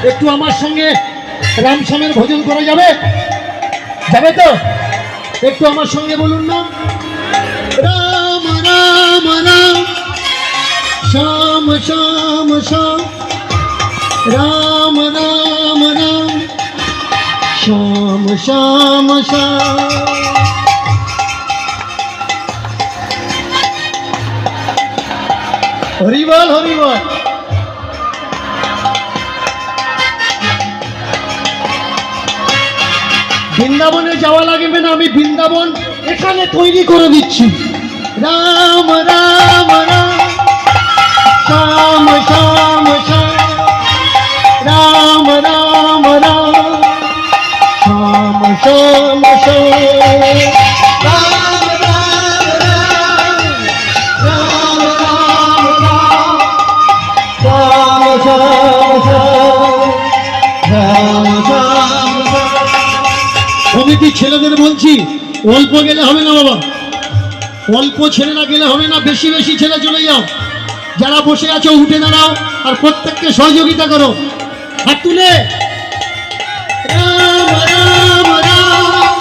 একটু আমার সঙ্গে রাম শ্যামের ভজন করা যাবে? যাবে তো? একটু আমার সঙ্গে বলুন না, রাম রাম রাম শ্যাম শ্যাম শ্যাম, রাম রাম রাম শ্যাম শ্যাম শ্যাম। হরি বল হরি বল। বৃন্দাবনে যাওয়া লাগবে না, আমি বৃন্দাবন এখানে তৈরি করে দিচ্ছি। রাম রাম রাম শ্যাম শ্যাম শ্যাম, রাম রাম রাম শ্যাম শ্যাম শ্যাম, রাম রাম রাম রাম রাম রাম শ্যাম শ্যাম শ্যাম, রাম শ্যাম শ্যাম। কমিটি ছেলেদের বলছি, অল্প গেলে হবে না বাবা, অল্প ছেলেরা গেলে হবে না, বেশি বেশি ছেলে চলে যাও। যারা বসে আছো উঠে দাঁড়াও আর প্রত্যেককে সহযোগিতা করো। হাত তুলে রাম রাম রাম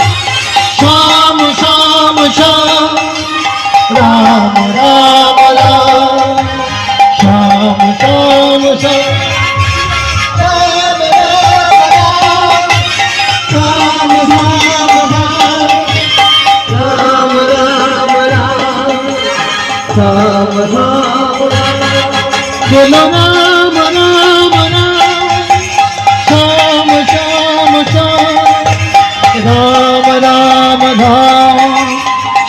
শ্যাম শ্যাম শ্যাম, রাম রাম রাম শ্যাম শ্যাম শ্যাম, बोलो राम राम राम श्याम श्याम श्याम, राम राम राम श्याम श्याम श्याम, राम राम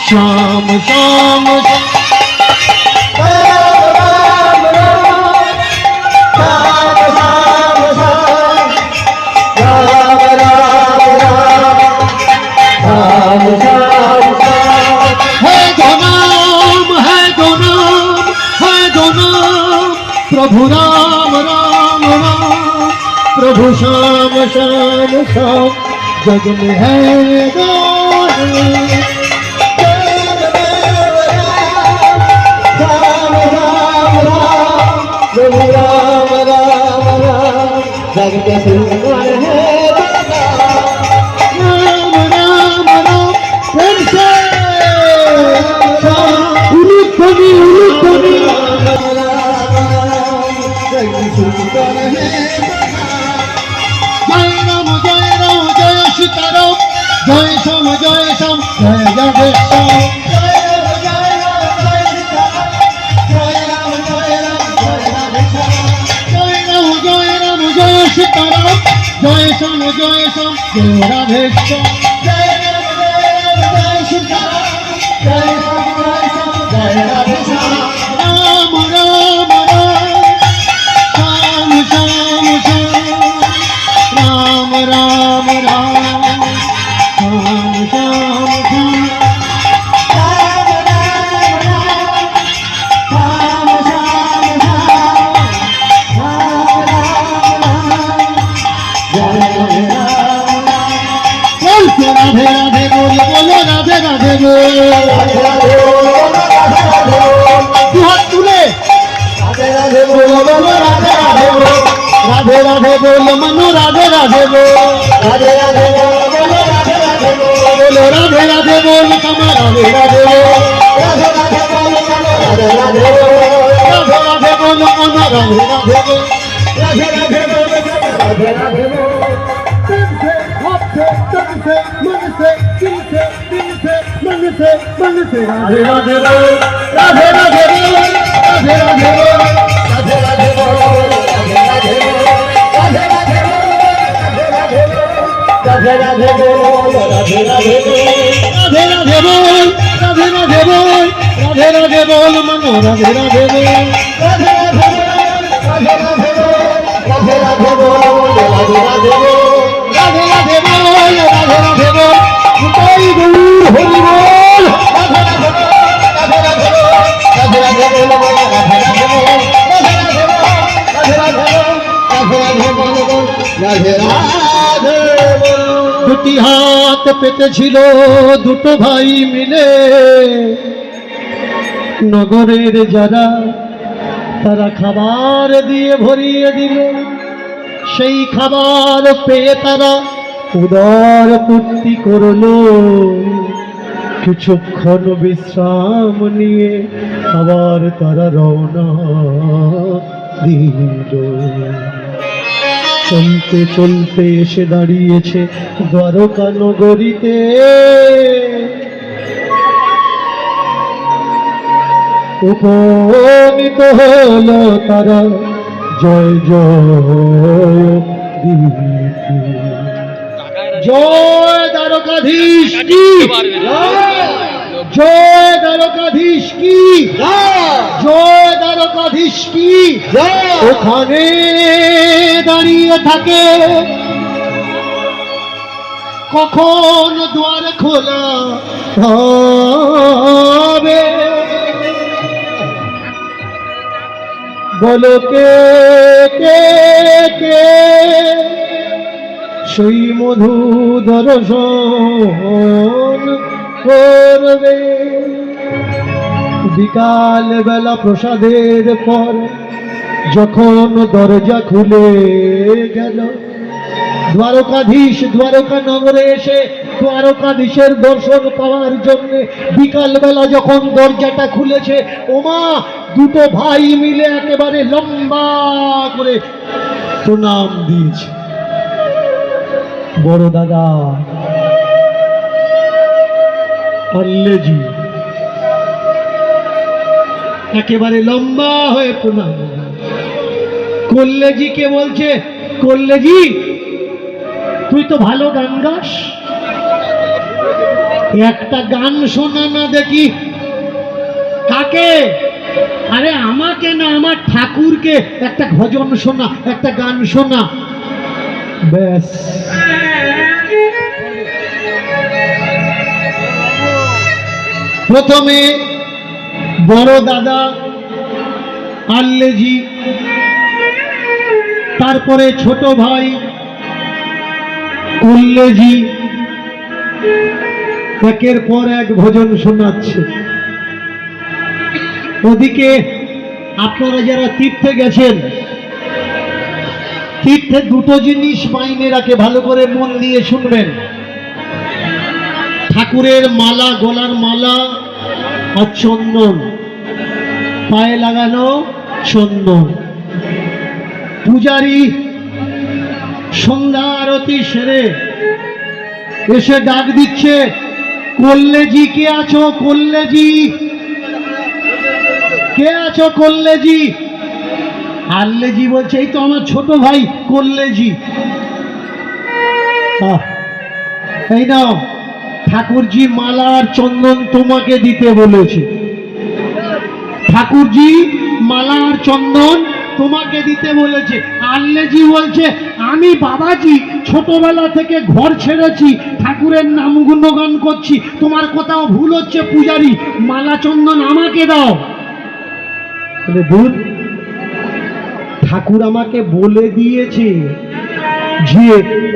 श्याम श्याम श्याम, राम राम राम श्याम श्याम। है दो नाम, है दो नाम, है दो नाम, प्रभु राम राम राम, प्रभु श्याम श्याम श्याम, जग में है दो नाम। राम राम राम, प्रभु राम राम राम, जग में सुंदर है दो नाम। राम राम राम, प्रेम से उलुध्वनि उलुध्वनि, जय राम जय राम जय सीताराम, जय श्याम जय श्याम जय जागेश्वर, जय राम जय राम जय सीताराम, जय राम जय राम जय जागेश्वर, जय राम जय राम जय सीताराम, जय श्याम जय श्याम जय राधेश्वर, जय राम जय राम जय सीताराम, जय श्याम जय श्याम जय राधेश्वर, राम राम राम श्याम श्याम श्याम, राम राम राम श्याम श्याम श्याम, राम राम राम श्याम श्याम श्याम, राम राम राम जय राम। बोल के राधे राधे बोल, बोलो राधे राधे बोल, राधे राधे बोल, तू हाथ तुले, राधे राधे बोल, बोलो राधे राधे बोल, राधे राधे बोल मनु, राधे राधे बोल, राधे राधे बोल, बोलो राधे राधे बोल, बोलो राधे राधे बोल कमा, राधे राधे बोल, राधे राधे बोल कमा, राधे राधे बोल, राधे राधे बोल मनु, राधे राधे बोल, राधे राधे बोल कमा, राधे राधे बोल। तन से हाथ से, तन से मन से, दिल से, दिल से मन से, मन से राधे राधे बोल, राधे राधे बोल, राधे राधे बोल, राधे राधे बोल, राधे राधे बोल, राधे राधे बोल, राधे राधे बोल, राधे राधे बोल, राधे राधे बोल, राधे राधे बोल, राधे राधे बोल मनो, राधे राधे बोल, राधे राधे बोल, राधे राधे बोल, राधे राधे बोल, राधे राधे बोल, राधे राधे बोल, राधे राधे बोल, कोई दूर हरि बोल, राधे राधे बोल, राधे राधे बोल, राधे राधे बोल, राधे राधे बोल। রাধে রাধে দুটি হাত পেতেছিল দুটো ভাই মিলে, নগরের যারা তারা খাবার দিয়ে ভরিয়ে দিল। সেই খাবার পেয়ে তারা উদর পূর্তি করলো। কিছুক্ষণ বিশ্রাম নিয়ে আবার তারা রওনা দিল। চলতে চলতে এসে দাঁড়িয়েছে দ্বারকা নগরীতে। উপনীত হলো তারা জয় জয় দিতে। জয় দ্বারকাধীশ কি, জয় দ্বারকাধীশ কি, জয় দ্বারকাধীশ কি। ওখানে দাঁড়িয়ে থাকে কখন দ্বার খোলা হবে। বলো কে কে কে সেই মধু দর্শন করবে। বিকাল বেলা প্রসাদের পর যখন দরজা খুলে গেল, দ্বারকাধীশ দ্বারকা নগরে এসে দ্বারকাধীশের দর্শন পাওয়ার জন্য বিকালবেলা যখন দরজাটা খুলেছে, ওমা দুটো ভাই মিলে একেবারে লম্বা করে প্রণাম দিয়েছে। বড় দাদা কল্লেজি একেবারে লম্বা হয়ে প্রণাম। কল্লেজিকে বলছে, কল্লেজি তুই তো ভালো গান গাস, একটা গান শোনা না দেখি। কাকে? আরে আমাকে না, আমার ঠাকুরকে একটা ভজন শোনা, একটা গান শোনা। ব্যাস প্রথমে বড় দাদা আল্লেজি, তারপরে ছোট ভাই কল্লেজি একের পর এক ভজন শোনাচ্ছে। ওদিকে আপনারা যারা তীর্থে গেছেন, তীর্থে দুটো জিনিস মাইনে রাখে, ভালো করে মন দিয়ে শুনবেন। ঠাকুরের মালা, গলার মালা আর চন্দন, পায়ে লাগানো চন্দন। পূজারী সন্ধ্যা আরতি সেরে এসে ডাক দিচ্ছে, কল্লেজি কে আছো? কল্লেজি কে আছো? কল্লেজি। আল্লেজি বলছে, এই তো আমার ছোট ভাই কল্লেজি। এই নাও ঠাকুরজি মালা আর চন্দন তোমাকে দিতে বলেছে। ঠাকুরজি মালা আর চন্দন তোমাকে দিতে বলেছে। আল্লেজি বলছে, আমি বাবাজি ছোটবেলা থেকে ঘর ছেড়েছি, ঠাকুরের নাম গুণগান করছি, তোমার কোথাও ভুল হচ্ছে পূজারী, মালা চন্দন আমাকে দাও। ভুল, ঠাকুর আমাকে বলে দিয়েছে যে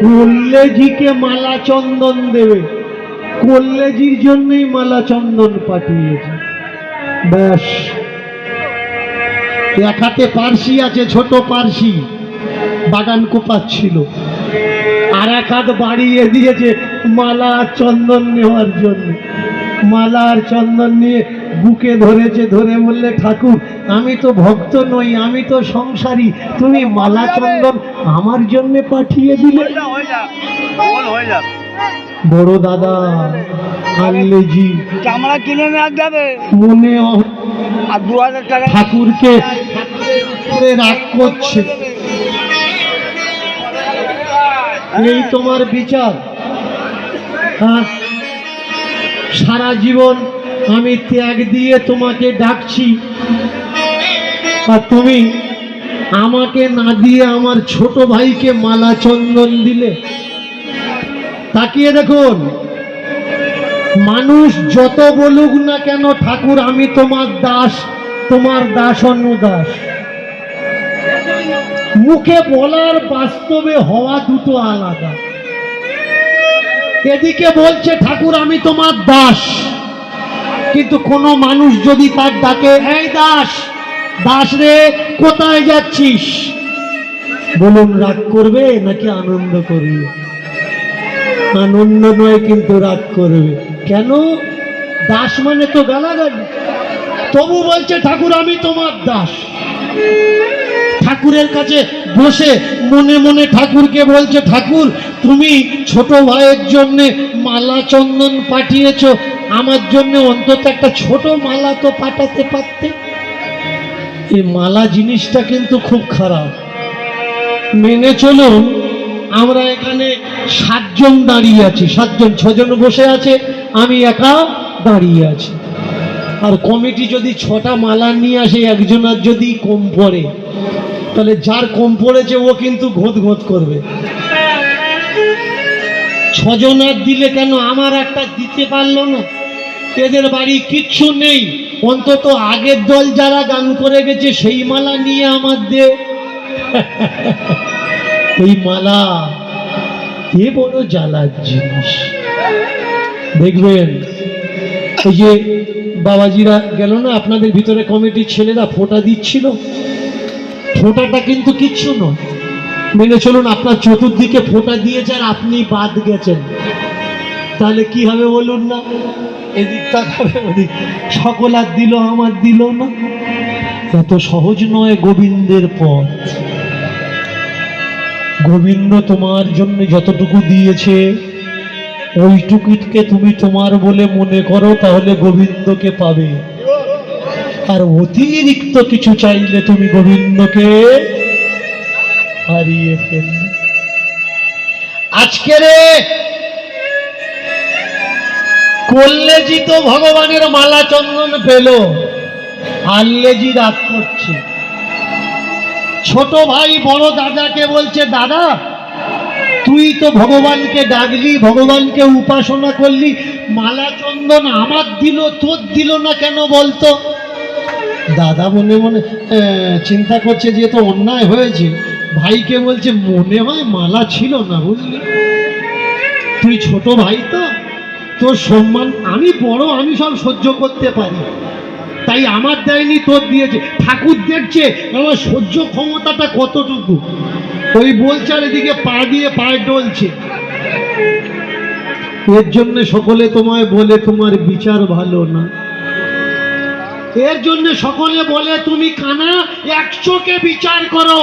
কল্লেজিকে মালা চন্দন দেবে, কল্লেজির জন্যই মালা চন্দন পাঠিয়েছে। ব্যাস, এক হাতে পার্সি আছে, ছোট পার্সি, বাগান কোপাচ্ছিল, আর এক হাত বাড়িয়ে দিয়েছে মালা আর চন্দন নেওয়ার জন্য। মালা আর চন্দন নিয়ে বুকে ধরেছে, ধরে বললে, ঠাকুর আমি তো ভক্ত নই, আমি তো সংসারী, তুমি মালা চন্দন আমার জন্য পাঠিয়ে দিলে। বড় দাদা আল্লেজি চামড়া কিনে নেওয়া যাবে মনে আর 2000 টাকা ঠাকুরকে রাগ করছে। এই তোমার বিচার? হ্যাঁ, সারা জীবন আমি ত্যাগ দিয়ে তোমাকে ডাকছি, আর তুমি আমাকে না দিয়ে আমার ছোট ভাইকে মালা চন্দন দিলে। তাকিয়ে দেখুন, মানুষ যত বলুক না কেন, ঠাকুর আমি তোমার দাস, তোমার দাস অনুদাস। মুখে বলার বাস্তবে হওয়া দুটো আলাদা। এদিকে বলছে ঠাকুর আমি তোমার দাস, কিন্তু কোনো মানুষ যদি তার ডাকে এই দাস, দাস রে কোথায় যাচ্ছিস, বলুন রাগ করবে নাকি আনন্দ করবে? আনন্দ নয়, কিন্তু রাগ করবে। কেন? দাস মানে তো গালাগালি। তবু বলছে ঠাকুর আমি তোমার দাস। ঠাকুরের কাছে বসে মনে মনে ঠাকুরকে বলছে ঠাকুর তুমি ছোট ভাইয়ের জন্য মালা চন্দন পাঠিয়েছো, আমার জন্য অন্তত একটা ছোট মালা তো পাঠাতে পারতে। এই মালা জিনিসটা কিন্তু খুব খারাপ। মেনে চলুন, আমরা এখানে 7 জন দাঁড়িয়ে আছি, 7 জন, 6 জন বসে আছে, আমি একা দাঁড়িয়ে আছি। আর কমিটি যদি 6টা মালা নিয়ে আসে, একজনের যদি কম পড়ে, তাহলে যার কম পড়েছে ও কিন্তু ঘোঁত ঘোঁত করবে। 6 জনের দিলে কেন, আমার একটা দিতে পারলো না? এদের বাড়ি কিচ্ছু নেই, অন্তত আগের দল যারা গান করে গেছে সেই মালা নিয়ে আমার দে। এই মালা এ বড় জ্বালার জিনিস। দেখবেন এই যে বাবাজিরা গেল না, আপনাদের ভিতরে কমিটির ছেলেরা ফোঁটা দিচ্ছিল, ফোঁটাটা কিন্তু কিচ্ছু নয়। মেনে চলুন, আপনার চতুর্দিকে ফোঁটা দিয়েছে আর আপনি বাদ গেছেন, তাহলে কি হবে বলুন না? এদিক তাকাবে ওদিক, সকল আর দিল আমার দিল না। এত সহজ নয় গোবিন্দের পথ। গোবিন্দ তোমার জন্য যতটুকু দিয়েছে ওইটুকুকে তুমি তোমার বলে মনে করো, তাহলে গোবিন্দকে পাবে। আর অতিরিক্ত কিছু চাইলে তুমি গোবিন্দকে হারিয়ে ফেলবে। আজকের কল্লেজি তো ভগবানের মালা চন্দন পেল, আল্লেজি রাগ করছে। ছোট ভাই বড় দাদাকে বলছে দাদা তুই তো ভগবানকে ডাকলি, ভগবানকে উপাসনা করলি, মালা চন্দন আমার দিল, তোর দিল না কেন বলতো? দাদা মনে মনে চিন্তা করছে যে তো অন্যায় হয়েছে, ভাইকে বলছে মনে হয় মালা ছিল না, বুঝলি? তুই ছোট ভাই তো, তোর সম্মান, আমি বড়, আমি সব সহ্য করতে পারি, তাই আমার দেয়নি তোর দিয়েছে। ঠাকুর দেখছে আমার সহ্য ক্ষমতাটা কতটুকু। ওই বলছে আর এদিকে পা দিয়ে পায়ে ডলছে। এর জন্য সকলে তোমায় বলে তোমার বিচার ভালো না, এর জন্য সকলে বলে তুমি কানা, এক চোখে বিচার করো।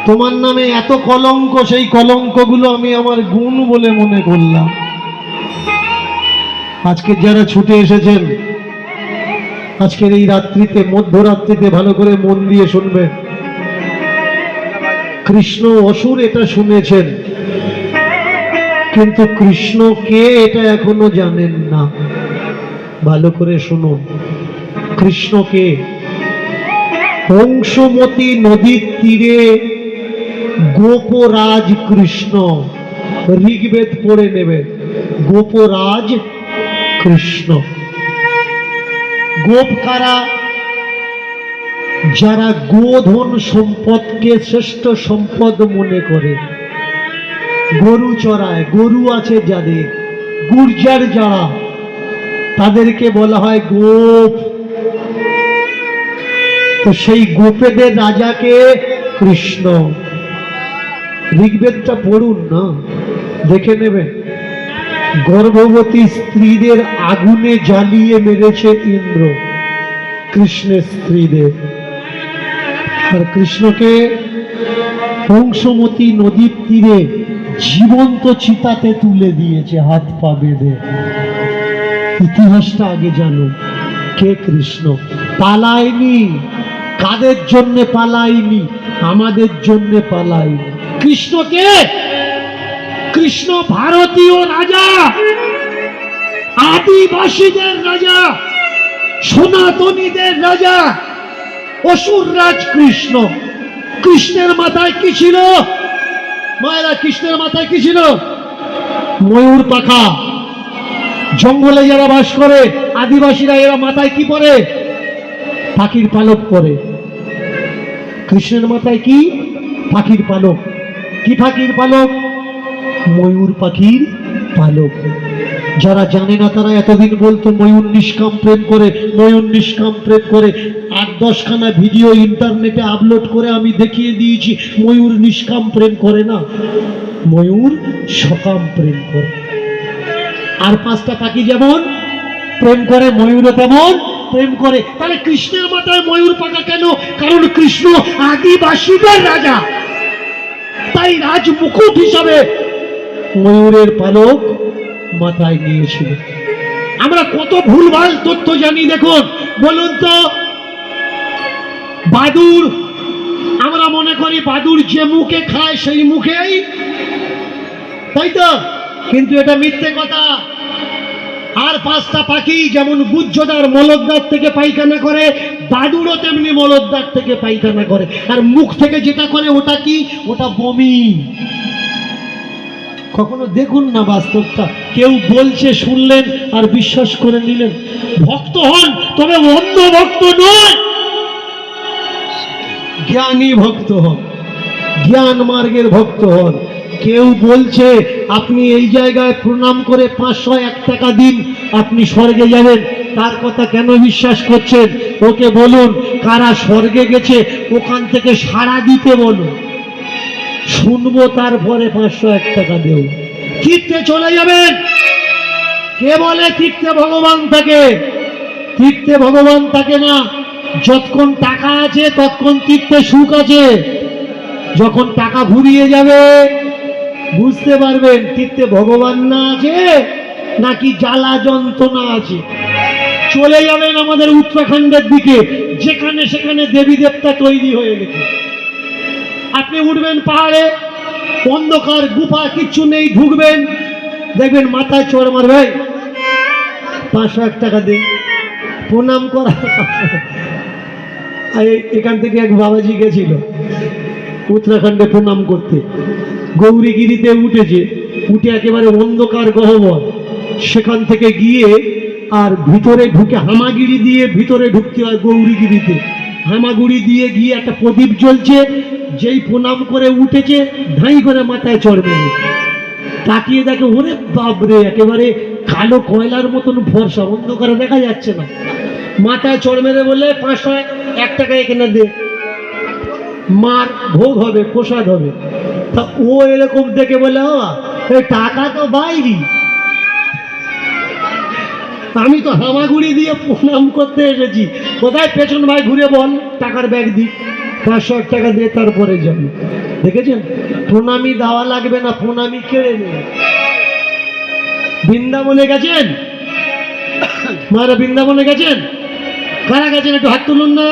তোমার নামে এত কলঙ্ক, সেই কলঙ্কগুলো আমি আমার গুণ বলে মনে করলাম। আজকে যারা ছুটে এসেছেন আজকের এই রাত্রিতে, মধ্যরাত্রিতে ভালো করে মন দিয়ে শুনবেন। কৃষ্ণ অসুর এটা শুনেছেন, কিন্তু কৃষ্ণ কে এটা এখনো জানেন না। ভালো করে শুনুন, কৃষ্ণ কে? হংসমতী নদীর তীরে গোপরাজ কৃষ্ণ। ঋগ্বেদ পড়ে নেবেন, গোপরাজ কৃষ্ণ। গোপ কারা? যারা গোধন সম্পদকে শ্রেষ্ঠ সম্পদ মনে করে, গরু চড়ায়, গরু আছে যাদের, গুর্জার যারা, তাদেরকে বলা হয় গোপ। তো সেই গোপেদের রাজাকে কৃষ্ণ। ঋগ্বেদটা পড়ুন না, দেখে নেবেন। গর্ভবতী স্ত্রীদের আগুনে জ্বালিয়ে মেরেছে ইন্দ্র, কৃষ্ণের স্ত্রীদের। আর কৃষ্ণকে হংসমতী নদীর তীরে জীবন্ত চিতাতে তুলে দিয়েছে হাত পা বেঁধে। ইতিহাসটা আগে জানো, কে কৃষ্ণ। পালায়নি, কাদের জন্য পালায়নি? আমাদের জন্য পালায়নি। কৃষ্ণ কে? কৃষ্ণ ভারতীয় রাজা, আদিবাসীদের রাজা, সনাতনীদের রাজা, অসুর রাজ কৃষ্ণ। কৃষ্ণের মাথায় কি ছিল মায়েরা? কৃষ্ণের মাথায় কি ছিল? ময়ূর পাখা। জঙ্গলে যারা বাস করে আদিবাসীরা, এরা মাথায় কি পরে? পাখির পালক পরে। কৃষ্ণের মাথায় কি? পাখির পালক। কি পাখির পালক? ময়ূর পাখির পালক। যারা জানে না তারা এতদিন বলতো ময়ূর নিষ্কাম প্রেম করে, ময়ূর নিষ্কাম প্রেম করে। 8-10খানা ভিডিও ইন্টারনেটে আপলোড করে আমি দেখিয়ে দিয়েছি ময়ূর নিষ্কাম প্রেম করে না, ময়ূর সকাম প্রেম করে। আর 5টা পাখি যেমন প্রেম করে, ময়ূরও তেমন প্রেম করে। তাহলে কৃষ্ণের মাথায় ময়ূর পাখা কেন? কারণ কৃষ্ণ আদিবাসীদের রাজা, তাই রাজমুকুট হিসাবে ময়ূরের পালক মাথায় নিয়েছিল। আমরা কত ভুলভাল তথ্য জানি দেখুন। বলুন তো, বাদুড়, আমরা মনে করি বাদুড় যে মুখে খায় সেই মুখেই, তাই তো? কিন্তু এটা মিথ্যে কথা। আর 5টা পাখি যেমন গুজ্জদার মলদ্বার থেকে পায়খানা করে, বাদুড়ও তেমনি মলদ্বার থেকে পায়খানা করে। আর মুখ থেকে যেটা করে ওটা কি? ওটা বমি। কখনো দেখুন না বাস্তবটা। কেউ বলছে শুনলেন আর বিশ্বাস করে নিলেন। ভক্ত হন, তবে অন্ধ ভক্ত নয়, জ্ঞানী ভক্ত হন, জ্ঞান মার্গের ভক্ত হন। কেউ বলছে আপনি এই জায়গায় প্রণাম করে 501 টাকা দিন, আপনি স্বর্গে যাবেন, তার কথা কেন বিশ্বাস করছেন? ওকে বলুন কারা স্বর্গে গেছে ওখান থেকে সাড়া দিতে বলুন, শুনবো, তারপরে 501 টাকা দেব। তীর্থে চলে যাবেন। কে বলে তীর্থে ভগবান থাকে? তীর্থে ভগবান থাকে না। যতক্ষণ টাকা আছে ততক্ষণ তীর্থে সুখ আছে। যখন টাকা ফুরিয়ে যাবে বুঝতে পারবেন তীর্থে ভগবান না আছে নাকি জ্বালা যন্ত্রণা আছে। চলে যাবেন আমাদের উত্তরাখণ্ডের দিকে, যেখানে সেখানে দেবী দেবতা তৈরি হয়ে গেছে। আপনি উঠবেন পাহাড়ে, অন্ধকার গুফা, কিচ্ছু নেই, ঢুকবেন, দেখবেন মাথায় চড় মারবে, 501 টাকা দিন, প্রণাম করা। এখান থেকে এক বাবাজি গেছিল উত্তরাখণ্ডে প্রণাম করতে, গৌরীগিরিতে উঠেছে, উঠে একেবারে অন্ধকার গহ্বর, সেখান থেকে গিয়ে আর ভিতরে ঢুকে হামাগুড়ি দিয়ে ভিতরে ঢুকতে হয় গৌরীগিরিতে। হামাগুড়ি দিয়ে গিয়ে একটা প্রদীপ জ্বলছে, যেই প্রণাম করে উঠেছে ধাই করে মাথায় চড়বে, তাকিয়ে দেখে ওরে বাবরে একেবারে কালো কয়লার মতন ফর্সা, অন্ধকারে দেখা যাচ্ছে না। মাথায় চড় মেরে বলে 501 টাকা এখানে দে, মার ভোগ হবে, প্রসাদ হবে। তা ও এরকম দেখে বলে টাকা তো বাইরি, আমি তো হামাগুড়ি দিয়ে প্রণাম করতে এসেছি, কোথায় পেছন ভাই ঘুরে বল টাকার ব্যাগ দি, 501 টাকা দিয়ে তারপরে যাবি। দেখেছেন, প্রণামী দেওয়া লাগবে না, প্রণামী কেড়ে নেবে। বৃন্দাবনে গেছেন মারা? বৃন্দাবনে গেছেন? কারা গেছেন একটু হাত তুলুন না।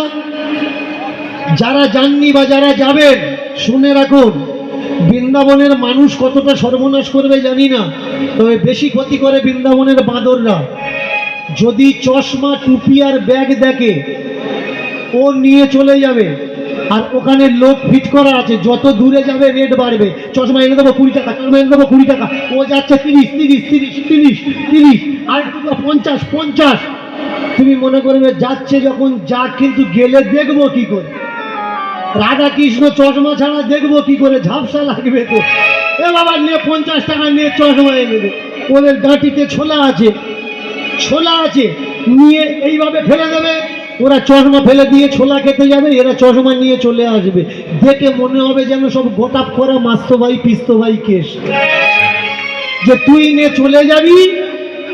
যারা যাননি বা যারা যাবেন শুনে রাখুন, বৃন্দাবনের মানুষ কতটা সর্বনাশ করবে জানি না, তবে বেশি ক্ষতি করে বৃন্দাবনের বাঁদররা। যদি চশমা টুপি আর ব্যাগ দেখে ও নিয়ে চলে যাবে, আর ওখানে লোক ফিট করা আছে, যত দূরে যাবে রেট বাড়বে। চশমা এনে দেবো 20 টাকা, চশমা এনে দেবো 20 টাকা, ও যাচ্ছে 30, 30, 30, 30, 30, আর 50, 50। তুমি মনে করবে যাচ্ছে যখন যাক, কিন্তু গেলে দেখবো কি করে? রাধা কৃষ্ণ চশমা ছাড়া দেখবো কি করে? ঝাপসা লাগবে তো। এ বাবা নিয়ে 50 টাকা নিয়ে চশমা এনে দে, ওদের গাঁটিতে ছোলা আছে, ছোলা আছে, নিয়ে এইভাবে ফেলে দেবে। ওরা চশমা ফেলে দিয়ে ছোলা খেতে যাবে, এরা চশমা নিয়ে চলে আসবে। দেখে মনে হবে যেন সব গোটাপ করা মাস্তো ভাই পিস্তো ভাই কেস, যে তুই নিয়ে চলে যাবি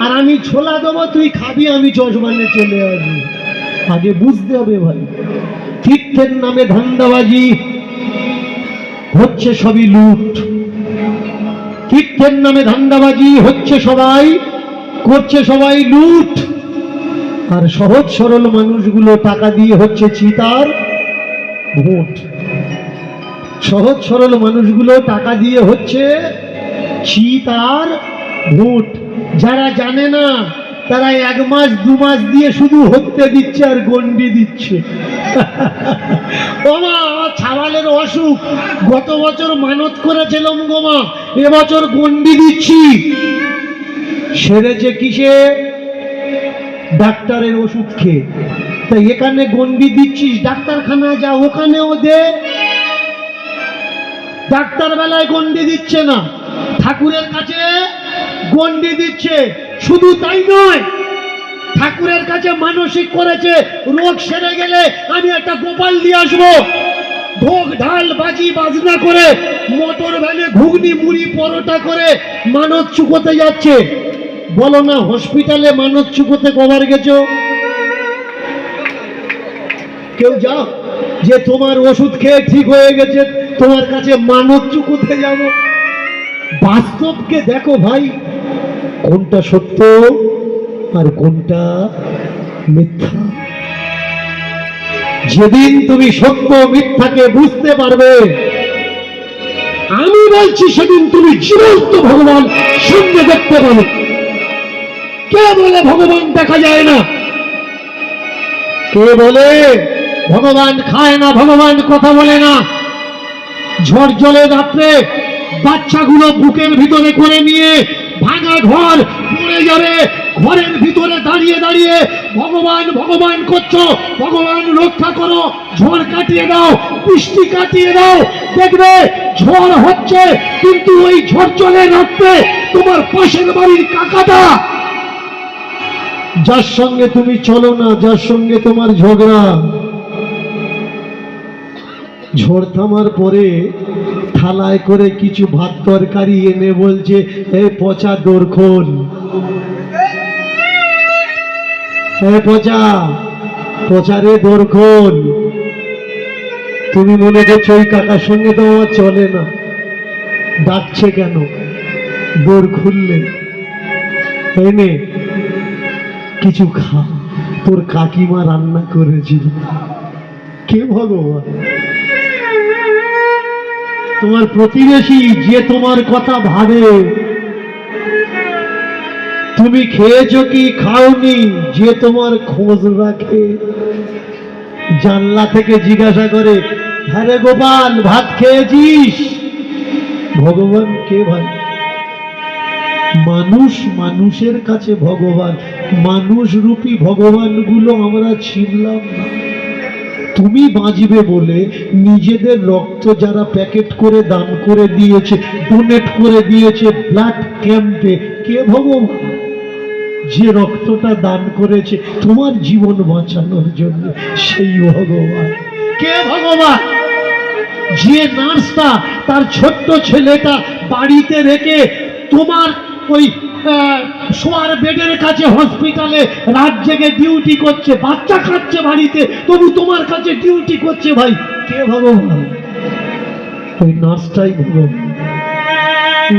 আর আমি ছোলা দেবো, তুই খাবি, আমি চশমা নিয়ে চলে আসবি। আগে বুঝতে হবে ভাই, তীর্থের নামে ধান্দাবাজি হচ্ছে সবই লুট। তীর্থের নামে ধান্দাবাজি হচ্ছে, সবাই করছে, সবাই লুট। আর সহজ সরল মানুষগুলো টাকা দিয়ে হচ্ছে চিতার ভোট। সহজ সরল মানুষগুলো টাকা দিয়ে হচ্ছে চিতার ভোট। যারা জানে না তারা 1 মাস 2 মাস দিয়ে শুধু হত্যে দিচ্ছে আর গন্ডি দিচ্ছে। ওমা আমার ছাওয়ালের অসুখ, গত বছর মানত করেছিলাম গোমা, এবছর গন্ডি দিচ্ছি। সেরেছে কিসে? ডাক্তারের ওষুধ খেয়ে। তাই এখানে গন্ডি দিচ্ছিস, ডাক্তারখানা যা ওখানেও দে। ডাক্তার বেলায় গন্ডি দিচ্ছে না, ঠাকুরের কাছে গন্ডি দিচ্ছে। শুধু তাই নয়, ঠাকুরের কাছে মানসিক করেছে রোগ সেরে গেলে আমি একটা গোপাল দিয়ে আসবো। ঢোক ঢাল বাজি বাজনা করে মোটর ভ্যানে ঘুগনি মুড়ি পরোটা করে মানত চুকোতে যাচ্ছে। বলো না, হসপিটালে মানত চুকোতে কবার গেছো? কেউ যাও যে তোমার ওষুধ খেয়ে ঠিক হয়ে গেছে, তোমার কাছে মানত চুকোতে যাব? বাস্তবকে দেখো ভাই, কোনটা সত্য আর কোনটা মিথ্যা। যেদিন তুমি সত্য মিথ্যাকে বুঝতে পারবে, আমি বলছি সেদিন তুমি জীবন্ত ভগবান সামনে দেখতে পাবে। কে বলে ভগবান দেখা যায় না? কে বলে ভগবান খায় না, ভগবান কথা বলে না? ঝড় জলে রাত্রে বাচ্চাগুলো বুকের ভিতরে করে নিয়ে ভাঙা ঘর পড়ে যাবে, ঘরের ভিতরে দাঁড়িয়ে দাঁড়িয়ে ভগবান ভগবান করছো, ভগবান রক্ষা করো, ঝড় কাটিয়ে দাও, বৃষ্টি কাটিয়ে দাও। দেখবে ঝড় হচ্ছে, কিন্তু ওই ঝড় চলে রাত্রে তোমার পাশের বাড়ির কাকাটা, যার সঙ্গে তুমি চলো না, যার সঙ্গে তোমার ঝগড়া, ঝড় থামার পরে থালায় করে কিছু ভাত তরকারি এনে বলছে, এ পচা দোর খোল, এ পচা পচারে দোর খোল। তুমি মনে করছো ওই কাকার সঙ্গে তো আমার চলে না, ডাকছে কেন? দোর খুললে এনে কিছু খা, তোর কাকিমা রান্না করেছিল। কে ভগবান? তোমার প্রতিবেশী যে তোমার কথা ভাবে, তুমি খেয়েছো কি খাওনি যে তোমার খোঁজ রাখে, জানলা থেকে জিজ্ঞাসা করে, হ্যাঁ রে গোপাল ভাত খেয়েছিস? ভগবান কে ভাই? মানুষ মানুষের কাছে ভগবান। মানুষ রূপী ভগবানগুলো আমরা ছিনলাম না। তুমি বাঁচবে বলে নিজেদের রক্ত যারা প্যাকেট করে দান করে দিয়েছে, ডোনেট করে দিয়েছে ব্লাড ক্যাম্পে, কে ভগবান? যে রক্তটা দান করেছে তোমার জীবন বাঁচানোর জন্য, সেই ভগবান। কে ভগবান? যে নার্সটা তার ছোট্ট ছেলেটা বাড়িতে রেখে তোমার ওই শোয়ার বেডের কাছে হসপিটালে রাত জেগে ডিউটি করছে, বাচ্চা খাচ্ছে বাড়িতে, তবু তোমার কাছে ডিউটি করছে, ভাই কে ভগবান? ওই নার্সটাই ভগবান।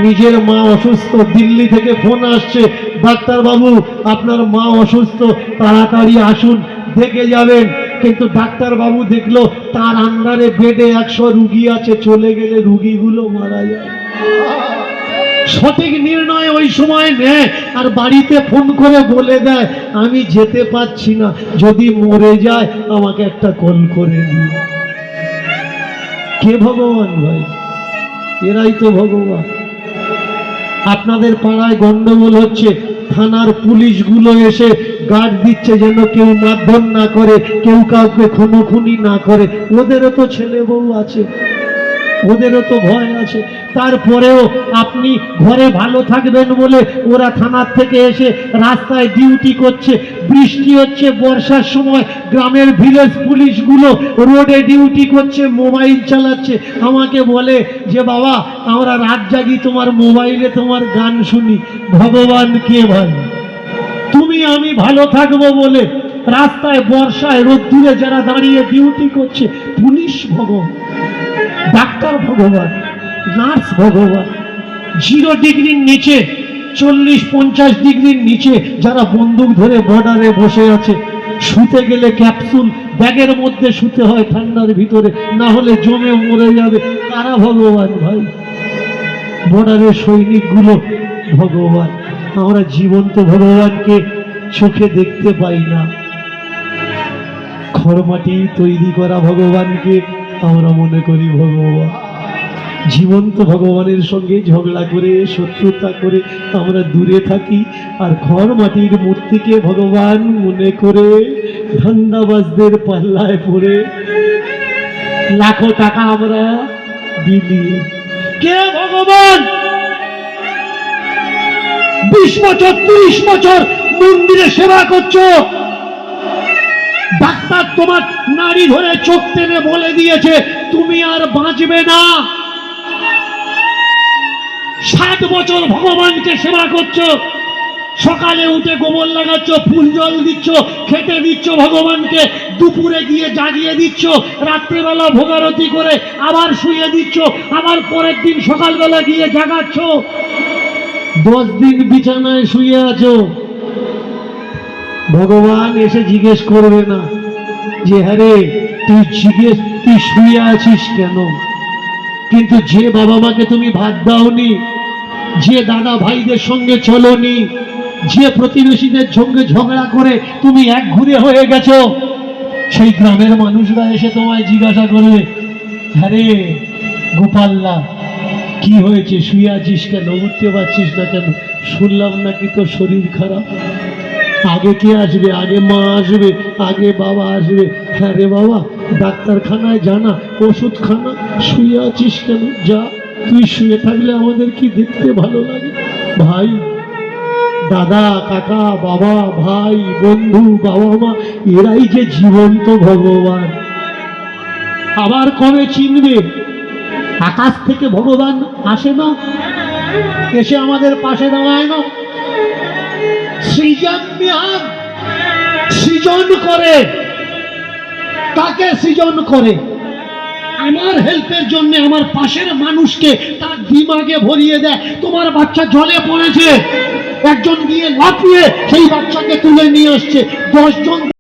নিজের মা অসুস্থ, দিল্লি থেকে ফোন আসছে, ডাক্তার বাবু আপনার মা অসুস্থ, তাড়াতাড়ি আসুন দেখে যাবেন। কিন্তু ডাক্তার বাবু দেখলো তার আন্ডারে বেডে 100 রুগী আছে, চলে গেলে রুগীগুলো মারা যায়। সঠিক নির্ণয় ওই সময় নেয়, আর বাড়িতে ফোন করে বলে দেয় আমি যেতে পারছি না, যদি মরে যায় আমাকে একটা কল করে দিন। কে ভগবান ভাই? এরাই তো ভগবান। আপনাদের পাড়ায় গন্ডগোল হচ্ছে, থানার পুলিশগুলো এসে গার্ড দিচ্ছে যেন কেউ মারধর না করে, কেউ কাউকে খুনোখুনি না করে। ওদেরও তো ছেলে বউ আছে, ওদেরও তো ভয় আছে। তারপরেও আপনি ঘরে ভালো থাকবেন বলে ওরা থানার থেকে এসে রাস্তায় ডিউটি করছে। বৃষ্টি হচ্ছে, বর্ষার সময় গ্রামের ভিলেজ পুলিশগুলো রোডে ডিউটি করছে, মোবাইল চালাচ্ছে। আমাকে বলে যে বাবা আমরা রাত জাগি তোমার মোবাইলে তোমার গান শুনি। ভগবান কে ভাই? তুমি আমি ভালো থাকবো বলে রাস্তায় বর্ষায় রোদ্দুরে যারা দাঁড়িয়ে ডিউটি করছে, পুলিশ ভগবান, ডাক্তার ভগবান, নার্স ভগবান। 0 ডিগ্রির নিচে, 40-50 ডিগ্রির নিচে যারা বন্দুক ধরে বর্ডারে বসে আছে, শুতে গেলে ক্যাপসুল ব্যাগের মধ্যে শুতে হয় ঠান্ডার ভিতরে, না হলে জমে মরে যাবে। কারা ভগবান ভাই? বর্ডারের সৈনিকগুলো ভগবান। আমরা জীবন্ত ভগবানকে চোখে দেখতে পাই না, খড়মাটি তৈরি করা ভগবানকে আমরা মনে করি ভগবান। জীবন্ত ভগবানের সঙ্গে ঝগড়া করে শত্রুতা করে আমরা দূরে থাকি, আর ঘর মাটির মূর্তিকে ভগবান মনে করে ধান্দাবাজদের পাল্লায় পড়ে লাখো টাকা আমরা বিলিয়ে। কে ভগবান? 20 বছর 30 বছর মন্দিরে সেবা করছো, ডাক্তার তোমার নাড়ি ধরে চোখ টেনে বলে দিয়েছে তুমি আর বাঁচবে না। 60 বছর ভগবানকে সেবা করছো, সকালে উঠে গোবর লাগাচ্ছ, ফুল জল দিচ্ছ, খেতে দিচ্ছ ভগবানকে, দুপুরে গিয়ে জাগিয়ে দিচ্ছ, রাত্রিবেলা ভোগারতি করে আবার শুয়ে দিচ্ছ, আবার পরের দিন সকালবেলা গিয়ে জাগাচ্ছ। 10 দিন বিছানায় শুয়ে আছো, ভগবান এসে জিজ্ঞেস করবে না যে হ্যারে তুই শুয়ে আছিস কেন? কিন্তু যে বাবা মাকে তুমি ভাত দাওনি, যে দাদা ভাইদের সঙ্গে চলোনি, যে প্রতিবেশীদের সঙ্গে ঝগড়া করে তুমি একঘুরে হয়ে গেছো, সেই গ্রামের মানুষরা এসে তোমায় জিজ্ঞাসা করবে হ্যারে গোপাল্লা কি হয়েছে, শুয়ে আছিস কেন, উঠতে পারছিস না কেন? শুনলাম নাকি তোর শরীর খারাপ। আগে কে আসবে? আগে মা আসবে, আগে বাবা আসবে। হ্যাঁ রে বাবা, ডাক্তারখানায় জানা, ওষুধ খানা, শুয়ে আছিস কেন? যা, তুই শুয়ে থাকলে আমাদের কি দেখতে ভালো লাগে? ভাই দাদা কাকা বাবা ভাই বন্ধু বাবা মা এরাই যে জীবন্ত ভগবান। আবার কবে চিনবে? আকাশ থেকে ভগবান আসে না, এসে আমাদের পাশে দাঁড়ায় না, সৃজন করে। তাকে সৃজন করে আমার হেল্পের জন্য, আমার পাশের মানুষকে তার দিমাগে ভরিয়ে দেয়। তোমার বাচ্চা জলে পড়েছে, একজন গিয়ে লাফিয়ে সেই বাচ্চাকে তুলে নিয়ে আসছে, 10 জন